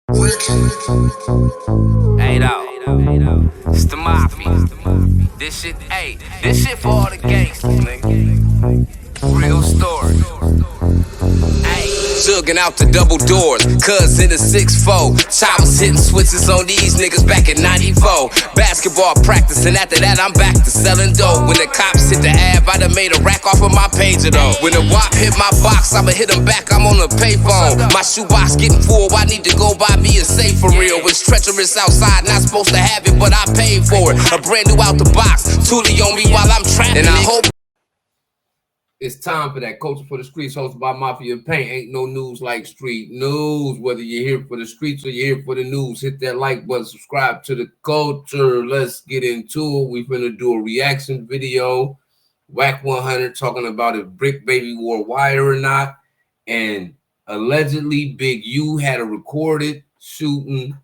Hey, though. It's the mafia. This shit for all the gangsters, nigga. Real story. Jugging out the double doors, cuz in the 6'4". Choppers hitting switches on these niggas back in 94. Basketball practicing, after that I'm back to selling dope. When the cops hit the ab, I done made a rack off of my pager though. When the WAP hit my box, I'ma hit them back, I'm on the payphone. My shoebox getting full, I need to go buy me a safe for real. It's treacherous outside, not supposed to have it, but I paid for it. A brand new out the box, Tootie on me while I'm trapping. And I hope it's time for that Culture for the Streets, hosted by Mafia Paint. Ain't no news like street news. Whether you're here for the streets or you're here for the news, hit that like button, subscribe to the culture. Let's get into it. We're finna do a reaction video. Whack 100 talking about if Bricc Baby wore wire or not. And allegedly Big U had a recorded shooting.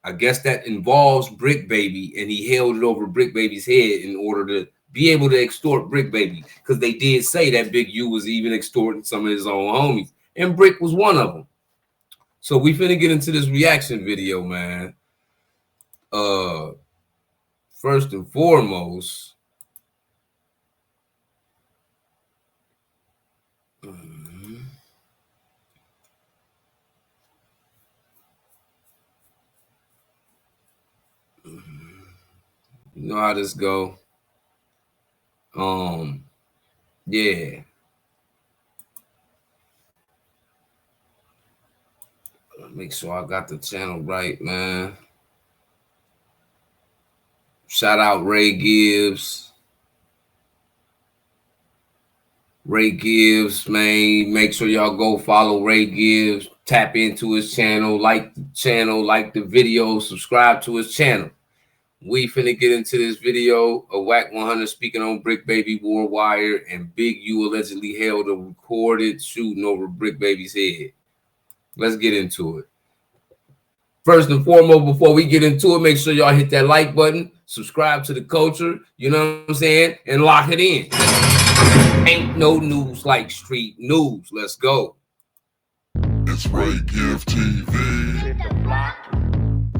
I guess that involves Bricc Baby, and he held it over Bricc Baby's head in order to be able to extort Bricc Baby, because they did say that Big U was even extorting some of his own homies, and Bricc was one of them. So we finna get into this reaction video, man. First and foremost, you know how this go. Yeah. Make sure I got the channel right, man. Shout out Ray Gibbs. Ray Gibbs, man. Make sure y'all go follow Ray Gibbs. Tap into his channel, like the video, subscribe to his channel. We finna get into this video of Whack 100 speaking on Bricc Baby wore wire, and Big U allegedly held a recorded shooting over Bricc Baby's head. Let's get into it. First and foremost, before we get into it, make sure y'all hit that like button, subscribe to the culture, you know what I'm saying, and lock it in. Ain't no news like street news. Let's go. It's Ray Gibbs TV.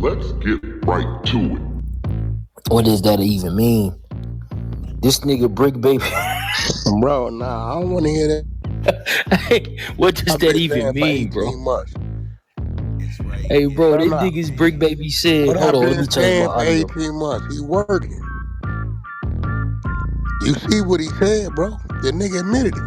Let's get right to it. What does that even mean? This nigga Bricc Baby. Bro, nah, I don't want to hear that. Hey, what does that even mean, bro? Hey, bro, this nigga's Bricc Baby said, hold on, let me change my audio. 18 months, he working. You see what he said, bro? The nigga admitted it.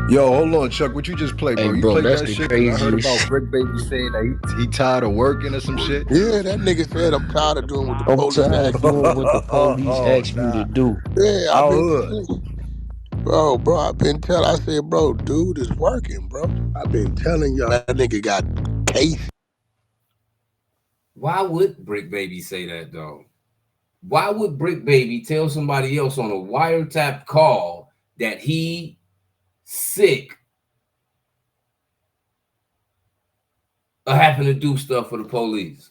Yo, hold on, Chuck. What you just played, bro? Hey, You bro, played that's that the shit? 'Cause I heard about craziest. Bricc Baby saying that he tired of working or some shit. Yeah, that nigga said, I'm tired of doing what the I'm police tired asked of me. doing what the police asked me to do. Yeah, I've How been hood? telling, bro, I've been telling, I said, bro, dude is working, bro. I've been telling y'all that nigga got case. Why would Bricc Baby say that, though? Why would Bricc Baby tell somebody else on a wiretap call that he sick of having to do stuff for the police?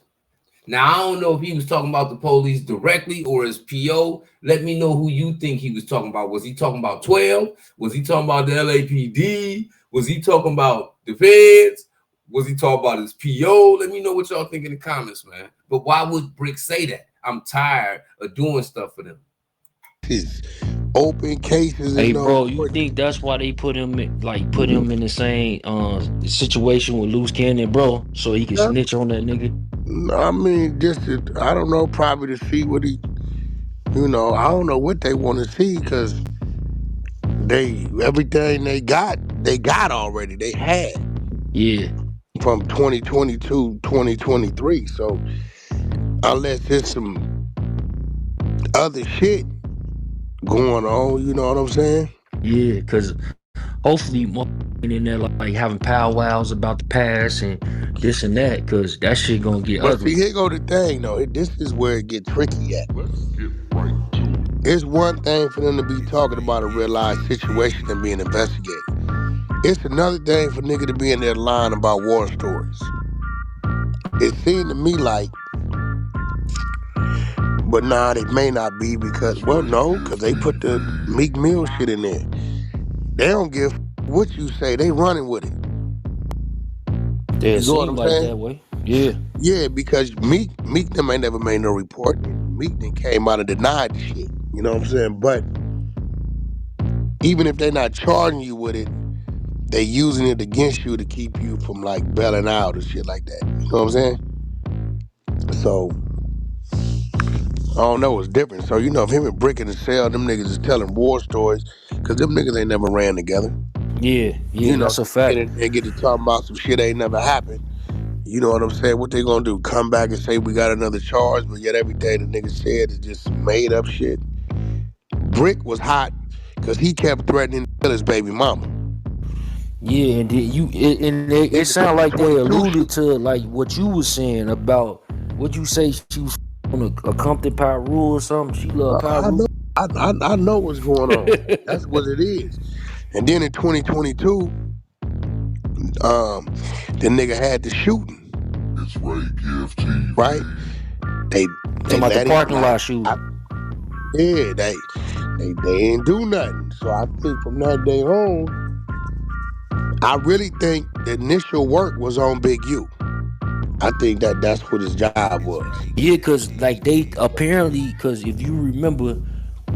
Now, I don't know if he was talking about the police directly or his PO. Let me know who you think he was talking about. Was he talking about 12? Was he talking about the LAPD? Was he talking about the feds? Was he talking about his PO? Let me know what y'all think in the comments, man. But why would Bricc say that? I'm tired of doing stuff for them. His open cases. Hey, bro, you think that's why they put him in, in the same situation with Loose Cannon, bro, so he can snitch on that nigga? I mean, just to, I don't know, probably to see what he, you know, I don't know what they want to see, because everything they got already. They had. Yeah. From 2022, 2023. So unless there's some other shit going on, you know what I'm saying? Yeah, because hopefully more in there like having powwows about the past and this and that, because that shit gonna get ugly. See, here go the thing though. This is where it get tricky at. Let's get right to it. It's one thing for them to be talking about a real life situation and being investigated. It's another thing for nigga to be in there lying about war stories. It seemed to me like, but nah, they may not be, because, well, no, because they put the Meek Mill shit in there. They don't give what you say. They running with it. Yeah, it You know what seemed I'm like saying? that way. Yeah. Yeah, because Meek them ain't never made no report. Meek then came out and denied the shit. You know what I'm saying? But even if they're not charging you with it, they using it against you to keep you from like bailing out and shit like that. You know what I'm saying? So I don't know, it's different. So if him and Bricc in the cell, them niggas is telling war stories, cause them niggas ain't never ran together. Yeah, yeah, that's a They get fact. in there and get to talking about some shit ain't never happened. You know what I'm saying? What they gonna do? Come back and say we got another charge, but yet everything the nigga said is just some made up shit. Bricc was hot because he kept threatening to kill his baby mama. Yeah, and it Nigga sounded said like they 22 alluded shoot. to like what you was saying about what you say she was on a Compton Pyru or something. She love I Pyru. know, I know what's going on. That's what it is. And then in 2022, the nigga had the shooting, It's Ray Gift TV. right? They Talking they about the let him parking lot shooting. yeah, they ain't do nothing. So I think from that day on, I really think the initial work was on Big U. I think that's what his job was. Yeah, cause like they apparently, cause if you remember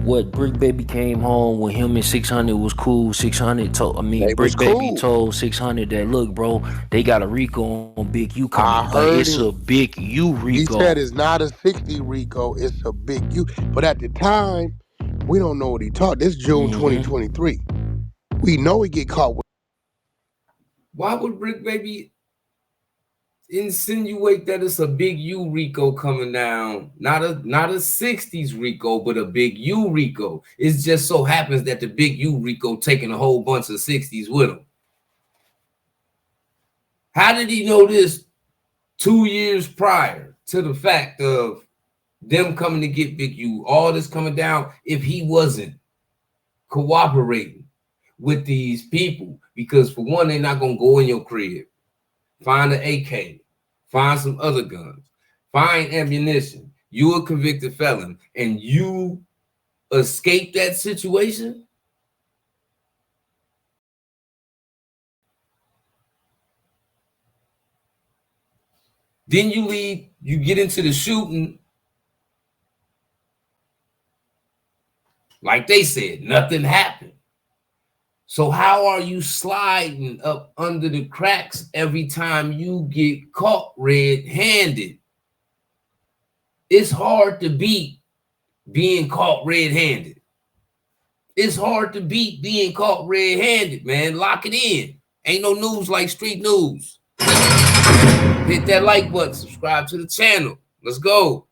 what Brick Baby came home when him and 600 was cool. 600 told, I mean, They was Brick Baby cool. told 600 that look, bro, they got a Rico on Big U coming. I Like heard it's him. a Big U He said Rico. it's not a 60 Rico, it's a Big U. But at the time, we don't know what he taught. This June Mm-hmm. 2023. We know he get caught with. Why would Brick Baby insinuate that it's a big U Rico coming down? Not a 60s Rico, but a big U Rico. It just so happens that the big U Rico taking a whole bunch of 60s with him. How did he know this 2 years prior to the fact of them coming to get Big U, all this coming down, if he wasn't cooperating with these people? Because for one, they're not gonna go in your crib, find an AK, find some other guns, find ammunition. You a convicted felon and you escape that situation. Then you leave, you get into the shooting. Like they said, nothing happened. So how are you sliding up under the cracks every time you get caught red-handed? It's hard to beat being caught red-handed. It's hard to beat being caught red-handed, man. Lock it in. Ain't no news like street news. Hit that like button, subscribe to the channel. Let's go.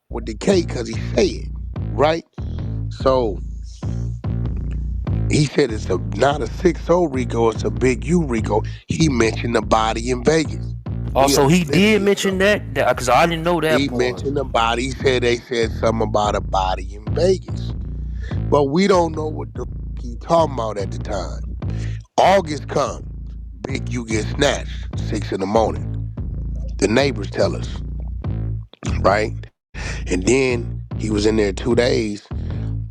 With the K because he said, right? So he said it's not a 60 Rico, it's a Big U Rico. He mentioned the body in Vegas. Also, he Listen did to mention something. that because I didn't know that He part. mentioned the body. He said they said something about a body in Vegas. But we don't know what the he talking about at the time. August comes. Big U gets snatched 6 in the morning. The neighbors tell us, right? And then he was in there 2 days,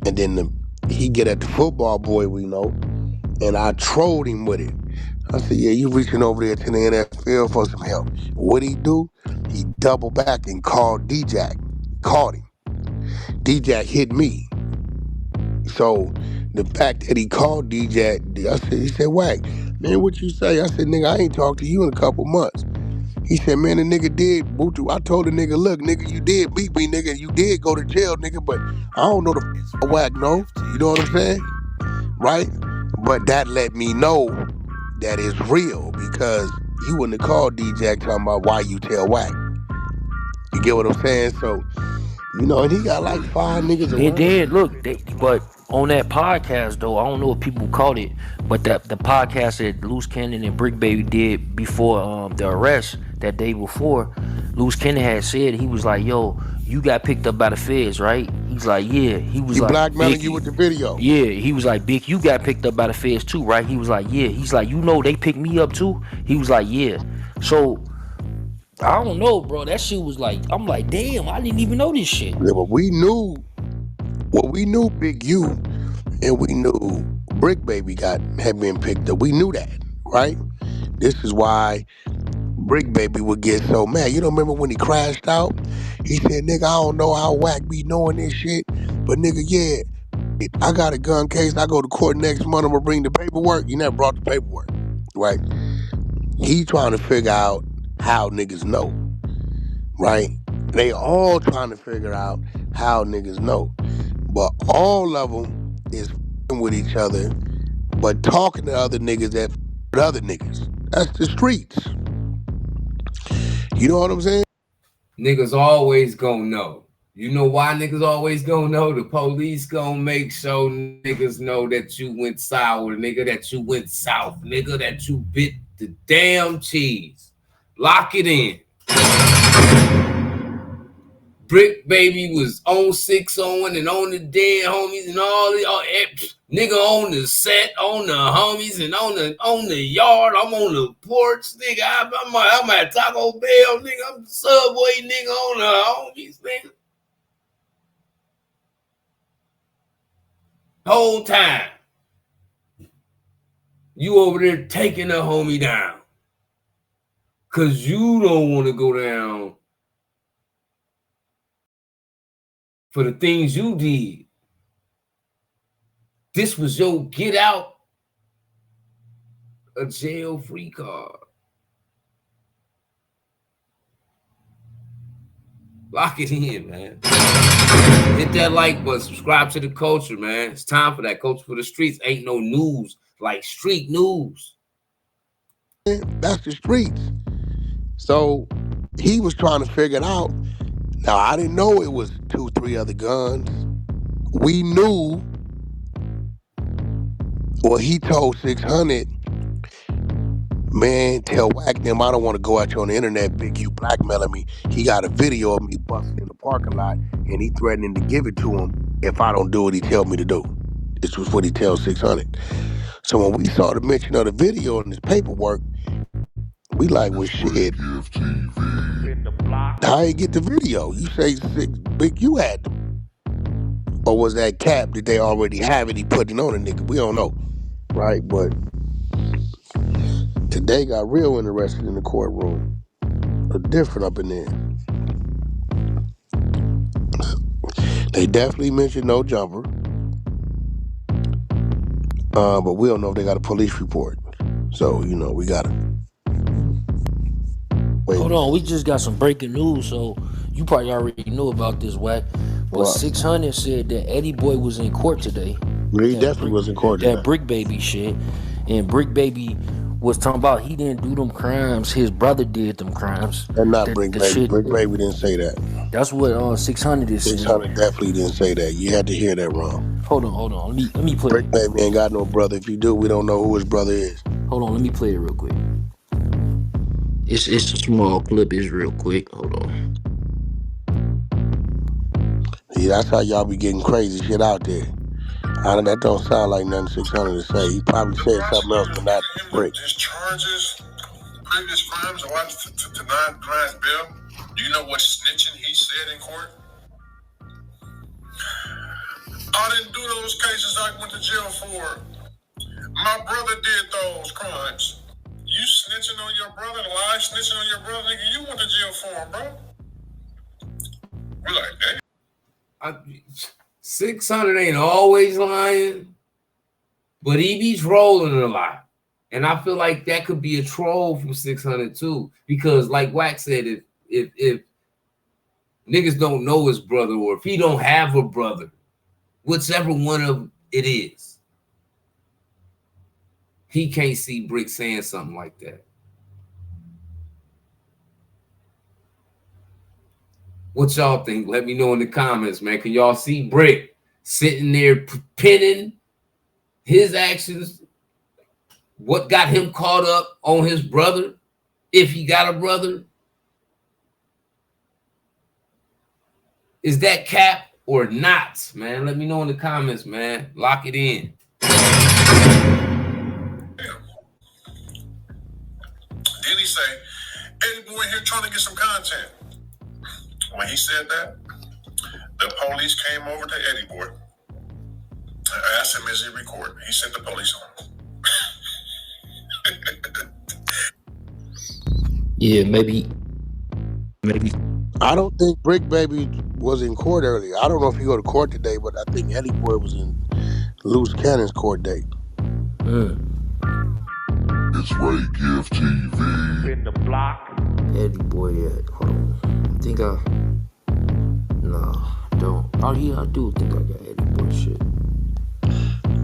and then he get at the football boy we know, and I trolled him with it. I said, yeah, you reaching over there to the NFL for some help. What'd he do? He doubled back and called D-Jack. Called him. D-Jack hit me. So the fact that he called D-Jack, he said, Wack, man, what you say? I said, nigga, I ain't talked to you in a couple months. He said, man, the nigga did boot you. I told the nigga, look, nigga, you did beat me, nigga. You did go to jail, nigga, but I don't know the Wack, no. You know what I'm saying? Right? But that let me know that it's real because he wouldn't have called D-Jack talking about why you tell Wack. You get what I'm saying? So, and he got like 5 niggas And around then him. look, but on that podcast though, I don't know if people caught it, but that the podcast that Loose Cannon and Brick Baby did before the arrest that day before, Loose Cannon had said he was like, "Yo, you got picked up by the feds, right?" He's like, "Yeah." He was He like, blackmailing you "Big, with the video. yeah." He was like, "Big, you got picked up by the feds too, right?" He was like, "Yeah." He's like, "You know, they picked me up too." He was like, "Yeah." So I don't know, bro. That shit was like, I'm like, damn, I didn't even know this shit. Yeah, but we knew Big U and we knew Brick Baby had been picked up. We knew that, right? This is why Bricc Baby would get so mad. You don't remember when he crashed out? He said, nigga, I don't know how Wack be knowing this shit, but nigga, yeah, I got a gun case. I go to court next month. I'm gonna bring the paperwork. You never brought the paperwork, right? He trying to figure out how niggas know, right? They all trying to figure out how niggas know, but all of them is with each other, but talking to other niggas that with other niggas. That's the streets. You know what I'm saying? Niggas always gonna know. You know why niggas always gonna know? The police gonna make sure niggas know that you went sour, nigga, that you went south, nigga, that you bit the damn cheese. Lock it in. Bricc Baby was on 6-0 and on the dead homies and all nigga on the set, on the homies and on the yard. I'm on the porch, nigga. I'm at Taco Bell, nigga. I'm the Subway, nigga, on the homies, nigga. Whole time. You over there taking the homie down. Cause you don't want to go down for the things you did. This was your get out a jail free card. Lock it in, man. Hit that like button. Subscribe to the culture, man. It's time for that. Culture for the streets. Ain't no news like street news. That's the streets. So he was trying to figure it out. Now, I didn't know it was 2-3 other guns. We knew, well, he told 600, man, tell Wack them I don't want to go out you on the internet, Big you blackmailing me. He got a video of me busting in the parking lot, and he threatening to give it to him if I don't do what he tell me to do. This was what he tells 600. So when we saw the mention of the video in his paperwork, we like, well, shit, how you get the video? You say Big you had them. Or was that cap that they already have it, he putting on a nigga? We don't know, right? But today got real interested in the courtroom. Different up in there. They definitely mentioned no jumper. But we don't know if they got a police report. So, you know, we gotta wait. Hold on, we just got some breaking news, so you probably already know about this, Wack. But What? 600 said that Eddie Boy was in court today. He definitely was in court today. That Bricc Baby shit. And Bricc Baby was talking about he didn't do them crimes. His brother did them crimes. And not Bricc Baby. Bricc Baby didn't say that. That's what 600 is saying. 600 definitely didn't say that. You had to hear that wrong. Hold on. Let me play Bricc Baby ain't got no brother. If you do, we don't know who his brother is. Hold on, let me play it real quick. It's a small clip. It's real quick. Hold on. Yeah, that's how y'all be getting crazy shit out there. That don't sound like nothing 600 to say. He probably said something else, but not Bricc. His charges, previous crimes, or what to deny bail. Do you know what snitching he said in court? I didn't do those cases I went to jail for. My brother did those crimes. You snitching on your brother, lie snitching on your brother, nigga, you went to jail for him, bro. We're like, hey. 600 ain't always lying, but he be trolling a lot. And I feel like that could be a troll from 600 too. Because like Wack said, if niggas don't know his brother, or if he don't have a brother, whichever one of it is, he can't see Bricc saying something like that. What y'all think? Let me know in the comments, man. Can y'all see Bricc sitting there pinning his actions? What got him caught up on his brother? If he got a brother? Is that cap or not, man? Let me know in the comments, man. Lock it in. Then he say, Eddie Boy here trying to get some content. When he said that, the police came over to Eddie Boy. I asked him, is he recording? He sent the police on. Yeah, maybe. I don't think Brick Baby was in court earlier. I don't know if he go to court today, but I think Eddie Boy was in Loose Cannon's court date. It's Ray Gift TV. In the block. Eddie Boy at. Hold on. I think I. Nah, don't. Oh yeah, I do think I got Eddie Boy shit.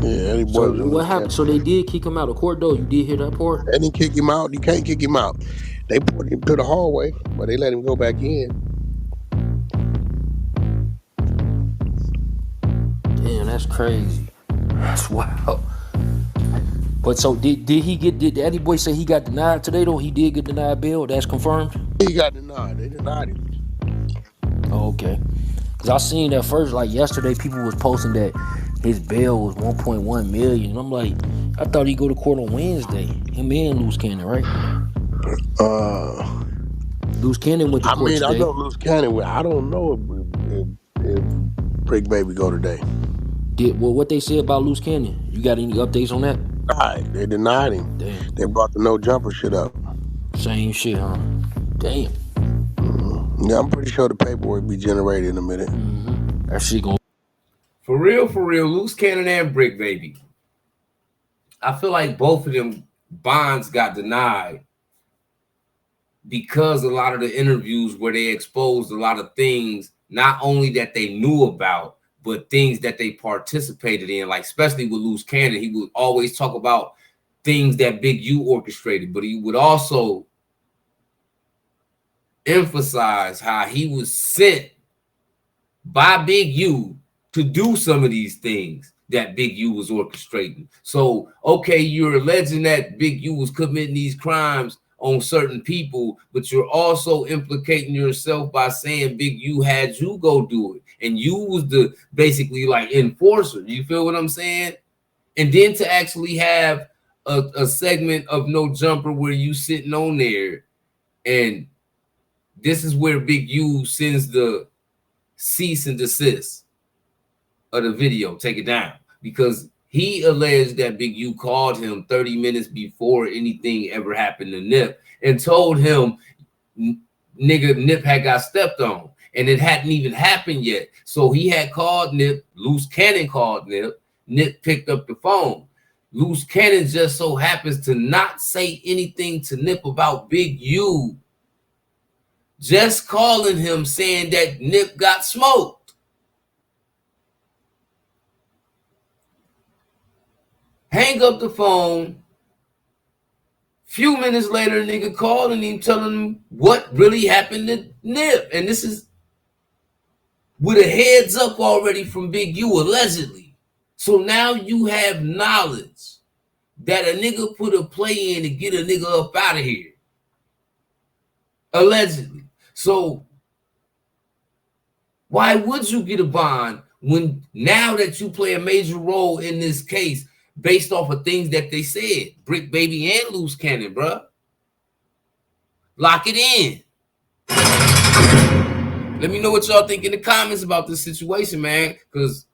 Yeah, Eddie Boy So was in what Loose happened? Cannon. So they did kick him out of court though. You did hear that part? They didn't kick him out. You can't kick him out. They put him to the hallway, but they let him go back in. Damn, that's crazy. That's wild. But so did he get? Did Eddie Boy say he got denied today though? He did get denied bail. That's confirmed. He got denied. They denied him. Oh, okay. Cause I seen that first, like yesterday, people was posting that his bail was 1.1 million. And I'm like, I thought he'd go to court on Wednesday. Him and Loose Cannon, right? Loose Cannon went to I court mean, today. I know Loose Cannon. I don't know if Brick Baby go today. What they said about Loose Cannon? You got any updates on that? All right, they denied him. Damn. They brought the no jumper shit up. Same shit, huh? Damn. Yeah, I'm pretty sure the paperwork be generated in a minute. That shit gon' For real, Loose Cannon and Bricc Baby. I feel like both of them bonds got denied because a lot of the interviews where they exposed a lot of things, not only that they knew about, but things that they participated in, like especially with Loose Cannon, he would always talk about things that Big U orchestrated, but he would also emphasize how he was sent by Big U to do some of these things that Big U was orchestrating. So, okay, you're alleging that Big U was committing these crimes on certain people, but you're also implicating yourself by saying Big U had you go do it. And you was the basically like enforcer. You feel what I'm saying? And then to actually have a segment of No Jumper where you sitting on there, and this is where Big U sends the cease and desist of the video, take it down, because he alleged that Big U called him 30 minutes before anything ever happened to Nip and told him nigga Nip had got stepped on and it hadn't even happened yet. So he had called Nip, Loose Cannon called Nip, Nip picked up the phone. Loose Cannon just so happens to not say anything to Nip about Big U, just calling him saying that Nip got smoked. Hang up the phone. Few minutes later, nigga calling him, telling him what really happened to Nip. And this is with a heads up already from Big U, allegedly. So now you have knowledge that a nigga put a play in to get a nigga up out of here. Allegedly. So why would you get a bond when now that you play a major role in this case based off of things that they said? Bricc Baby and Loose Cannon, bro. Lock it in. Let me know what y'all think in the comments about this situation, man. Because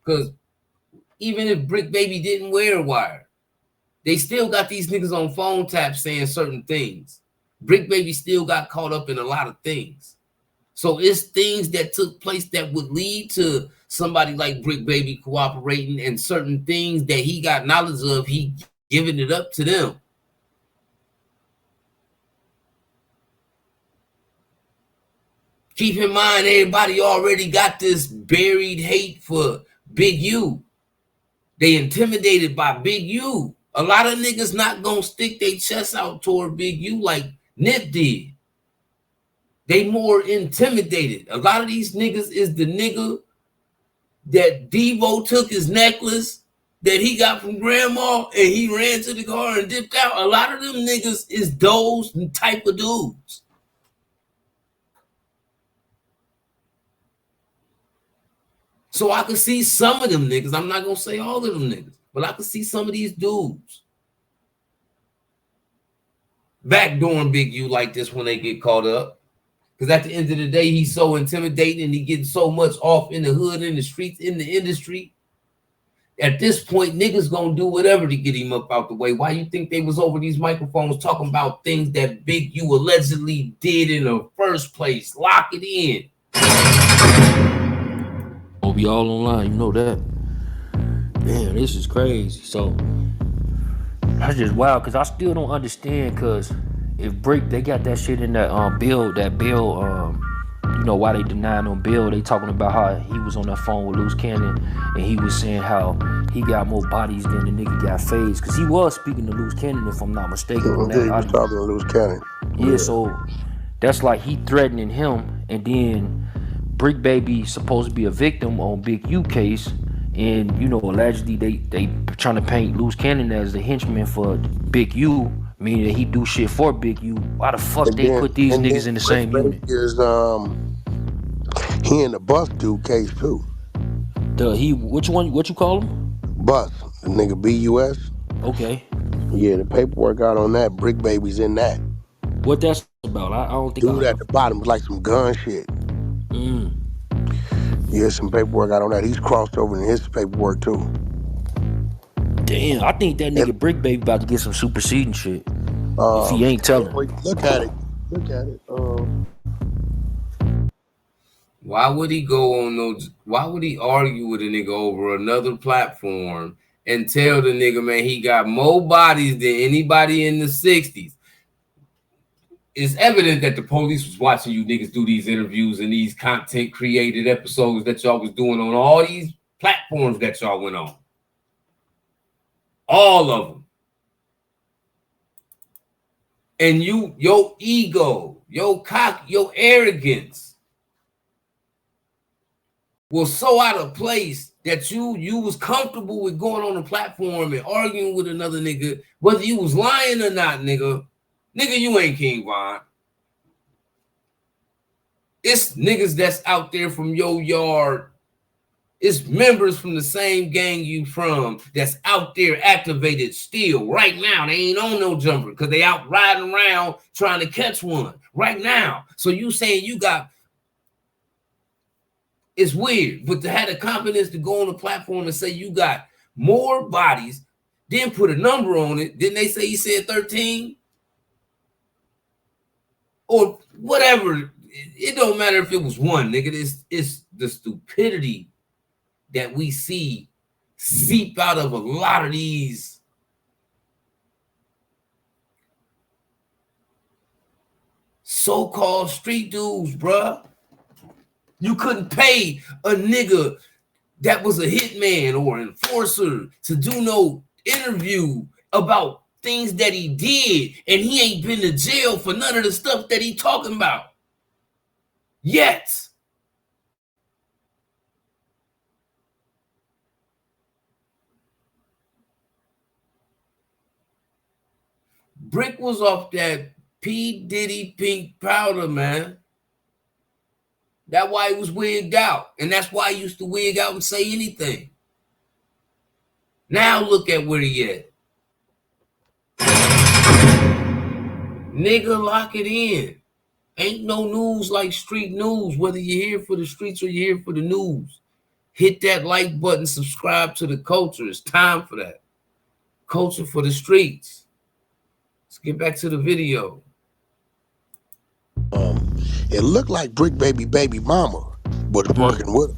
even if Bricc Baby didn't wear a wire, they still got these niggas on phone taps saying certain things. Bricc Baby still got caught up in a lot of things. So it's things that took place that would lead to somebody like Bricc Baby cooperating, and certain things that he got knowledge of, he giving it up to them. Keep in mind, everybody already got this buried hate for Big U. They intimidated by Big U. A lot of niggas not gonna stick their chest out toward Big U like Nip did. They more intimidated. A lot of these niggas is the nigga that Devo took his necklace that he got from grandma and he ran to the car and dipped out. A lot of them niggas is those type of dudes. So I could see some of them niggas. I'm not gonna say all of them niggas, but I could see some of these dudes backdooring Big U like this when they get caught up. Because at the end of the day, he's so intimidating and he getting so much off in the hood, in the streets, in the industry. At this point, niggas gonna do whatever to get him up out the way. Why you think they was over these microphones talking about things that Big U allegedly did in the first place? Lock it in. Gonna be all online, you know that. Damn, this is crazy. So that's just wild, cause I still don't understand. Cause if Bricc, they got that shit in that bill, you know why they denying on bill? They talking about how he was on that phone with Loose Cannon, and he was saying how he got more bodies than the nigga got phased. Cause he was speaking to Loose Cannon, if I'm not mistaken, on Yeah, that he was audio. talking to Loose Cannon. Yeah, so that's like he threatening him, and then Bricc Baby supposed to be a victim on Big U case, and you know allegedly they trying to paint Loose Cannon as the henchman for Big U, meaning that he do shit for Big U. Why the fuck And they then, put these and then niggas in the Bricc same Baby unit? is he in the Bus Dude case too. Which one? What you call him? Bus, the nigga BUS. Okay, Yeah, the paperwork out on that. Bricc Baby's in that. what that's about? I don't think Dude I. at the bottom was like some gun shit. Yeah, some paperwork out on that. He's crossed over in his paperwork too. Damn, I think that nigga Bricc Baby about to get some superseding shit. If he ain't telling. Look at it. Look at it. Why would he go on those? Why would he argue with a nigga over another platform and tell the nigga, man, he got more bodies than anybody in the 60s? It's evident that the police was watching you niggas do these interviews and these content created episodes that y'all was doing on all these platforms that y'all went on. All of them. And your ego, your cock, your arrogance was so out of place that you was comfortable with going on a platform and arguing with another nigga, whether you was lying or not, nigga. Nigga, you ain't King Von. It's niggas that's out there from your yard. It's members from the same gang you from that's out there activated still right now. They ain't on no jumper because they out riding around trying to catch one right now. So you saying you got, it's weird, but to have the confidence to go on the platform and say you got more bodies, then put a number on it. Didn't they say he said 13? Or whatever. It don't matter if it was one, nigga. It's the stupidity that we see seep out of a lot of these so-called street dudes, bruh. You couldn't pay a nigga that was a hitman or enforcer to do no interview about things that he did, and he ain't been to jail for none of the stuff that he talking about yet. Bricc was off that P. Diddy pink powder, man. That's why he was wigged out. And that's why he used to wig out and say anything. Now look at where he at. Nigga, lock it in. Ain't no news like street news, whether you're here for the streets or you're here for the news. Hit that like button, subscribe to the culture. It's time for that. Culture for the streets. Let's get back to the video. It looked like Bricc Baby mama was working with him.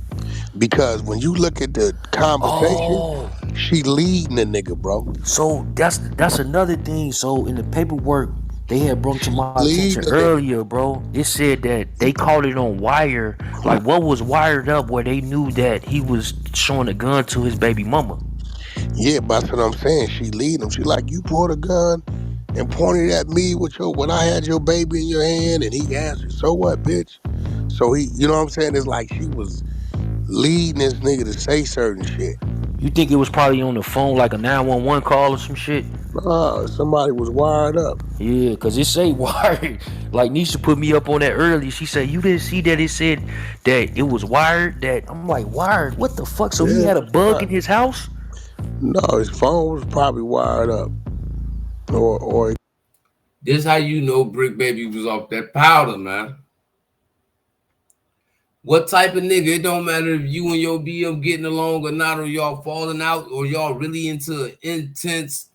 Because when you look at the conversation, she leading the nigga, bro. So that's another thing. So in the paperwork they had brought to my attention earlier, bro. It said that they caught it on wire. Like what was wired up where they knew that he was showing a gun to his baby mama. Yeah, but that's what I'm saying. She lead him. She like, you pulled a gun and pointed at me with when I had your baby in your hand, and he answered, so what, bitch? So he, you know what I'm saying? It's like she was leading this nigga to say certain shit. You think it was probably on the phone like a 911 call or some shit? Somebody was wired up. Yeah, cause it say wired. Like Nisha put me up on that early. She said you didn't see that it said that it was wired. That I'm like, wired? What the fuck? So he had a bug in his house? No, his phone was probably wired up. Or This how you know Bricc Baby was off that powder, man. What type of nigga? It don't matter if you and your BM getting along or not, or y'all falling out, or y'all really into an intense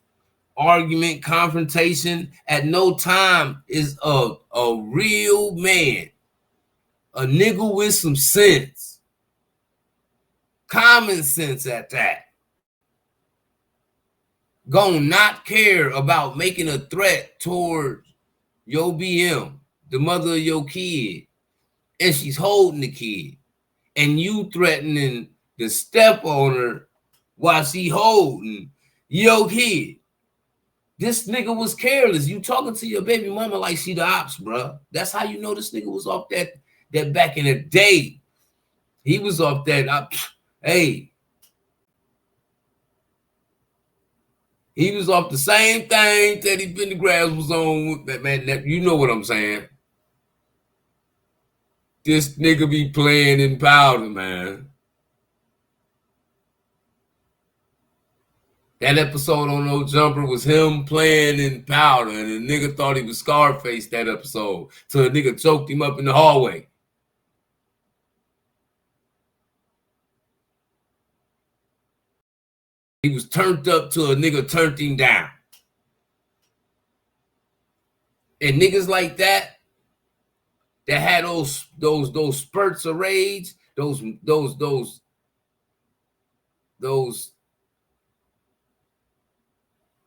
argument, confrontation. At no time is a real man, a nigga with some sense, common sense at that, gonna not care about making a threat toward your BM, the mother of your kid, and she's holding the kid, and you threatening the step owner while she holding your kid. This nigga was careless. You talking to your baby mama like she the ops, bro. That's how you know this nigga was off that back in the day. He was off that. Hey, he was off the same thing Teddy Pendergrass was on. Man, you know what I'm saying. This nigga be playing in powder, man. That episode on No Jumper was him playing in powder, and the nigga thought he was Scarface that episode, till a nigga choked him up in the hallway. He was turned up till a nigga turned him down. And niggas like that had those spurts of rage, those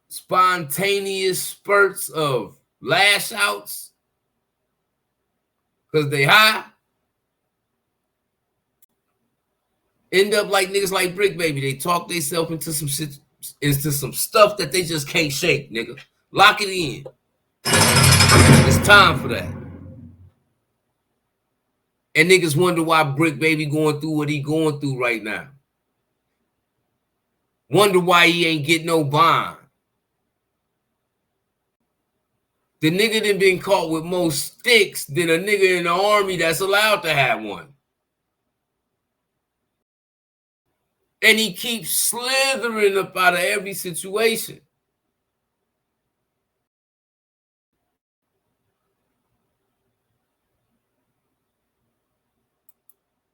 spontaneous spurts of lash outs because they high, end up like niggas like Bricc Baby. They talk themselves into some shit, into some stuff that they just can't shake, nigga. Lock it in. It's time for that. And niggas wonder why Bricc Baby going through what he going through right now. Wonder why he ain't get no bond. The nigga done been caught with more sticks than a nigga in the army that's allowed to have one. And he keeps slithering up out of every situation.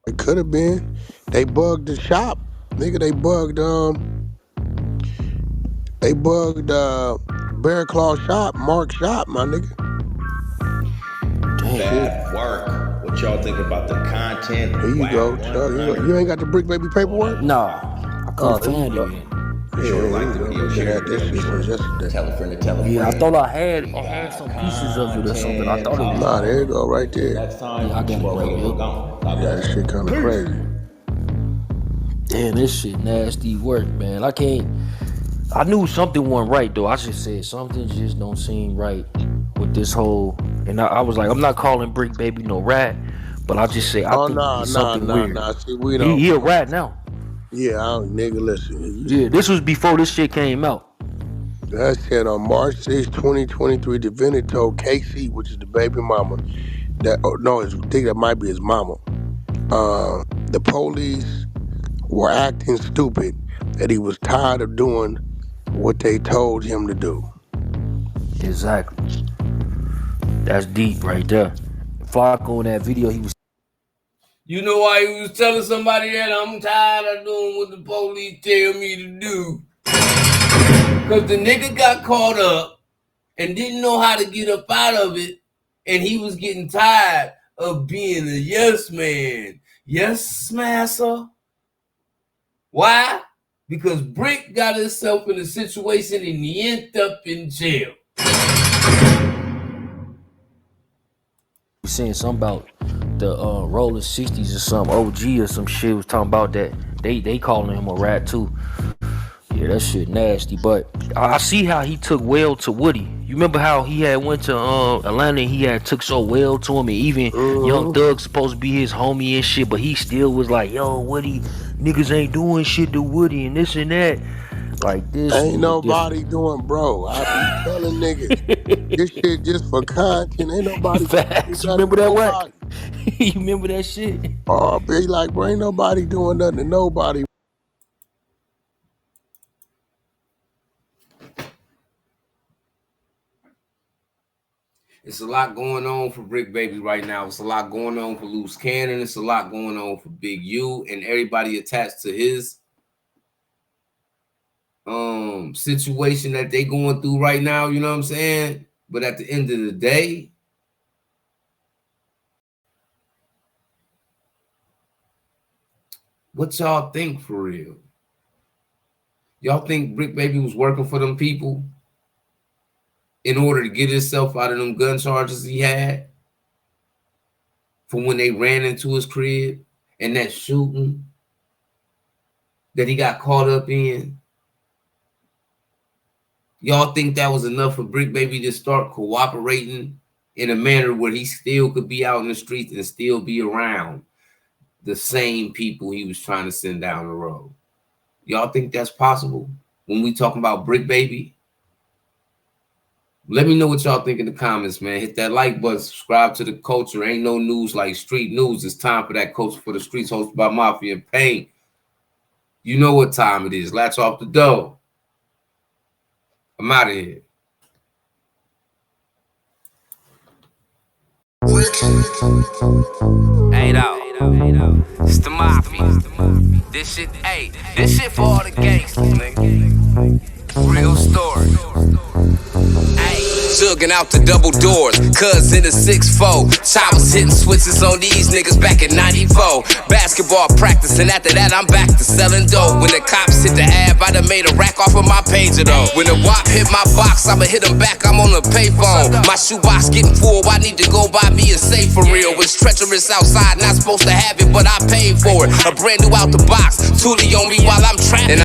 It could have been. They bugged the shop. Nigga, they bugged Bear Claw shop, Mark shop, my nigga. Bad work. What y'all think about the content? Here you go, Chuck. You ain't got the Bricc Baby paperwork? Nah, I couldn't find it yet. Sure like the video, share This shit was yesterday. Tell a friend to tell a friend. Yeah, I thought I had some pieces of it or something. I thought it was. Nah, there you go, right there. Next time, Yeah, I got it right here. Yeah, that shit kind of crazy. Damn, this shit nasty work, man. I knew something wasn't right though. I just said something just don't seem right with this whole. And I was like, I'm not calling Bricc Baby no rat, but I just say I think it's something weird. See, we don't. He a rat now. Yeah, nigga, listen. Yeah, this was before this shit came out. That said on March 6, 2023, defendant told KC, which is the baby mama, that I think that might be his mama. The police were acting stupid, that he was tired of doing what they told him to do. Exactly. That's deep right there. Flocko in that video, he was. You know why he was telling somebody that I'm tired of doing what the police tell me to do? Because the nigga got caught up and didn't know how to get up out of it, and he was getting tired of being a yes man. Yes, massa. Why? Because Bricc got himself in a situation and he ended up in jail. Saying something about the rolling 60s or some OG or some shit was talking about that they calling him a rat too. Yeah, that shit nasty. But I see how he took well to Woody. You remember how he had went to Atlanta and he had took so well to him, and even Young Thug's supposed to be his homie and shit, but he still was like, yo, Woody, niggas ain't doing shit to Woody and this and that. Like this. Ain't nobody doing, bro. I be telling niggas, this shit just for content. Ain't nobody. Facts. You remember that what? You remember that shit? Oh, be like, bro, ain't nobody doing nothing to nobody. It's a lot going on for Bricc Baby right now. It's a lot going on for Loose Cannon. It's a lot going on for Big U and everybody attached to his situation that they going through right now, you know what I'm saying? But at the end of the day, what y'all think for real? Y'all think Bricc Baby was working for them people in order to get himself out of them gun charges he had from when they ran into his crib and that shooting that he got caught up in? Y'all think that was enough for Bricc Baby to start cooperating in a manner where he still could be out in the streets and still be around the same people he was trying to send down the road? Y'all think that's possible when we talking about Bricc Baby? Let me know what y'all think in the comments, man. Hit that like button, subscribe to the culture. Ain't no news like street news. It's time for that Culture for the Streets, hosted by Mafia and Pain. You know what time it is. Latch off the door. I'm out of here. Hey, it's the Mafia. This shit for all the gangsters, nigga. Real story. Jugging out the double doors, cuz in the 6'4". Choppers hitting switches on these niggas back in 94. Basketball practice, and after that I'm back to selling dope. When the cops hit the ab, I done made a rack off of my pager though. When the WAP hit my box, I'ma hit them back, I'm on the payphone. My shoebox getting full, I need to go buy me a safe for real. It's treacherous outside, not supposed to have it, but I paid for it. A brand new out the box, Tootie on me while I'm trapping.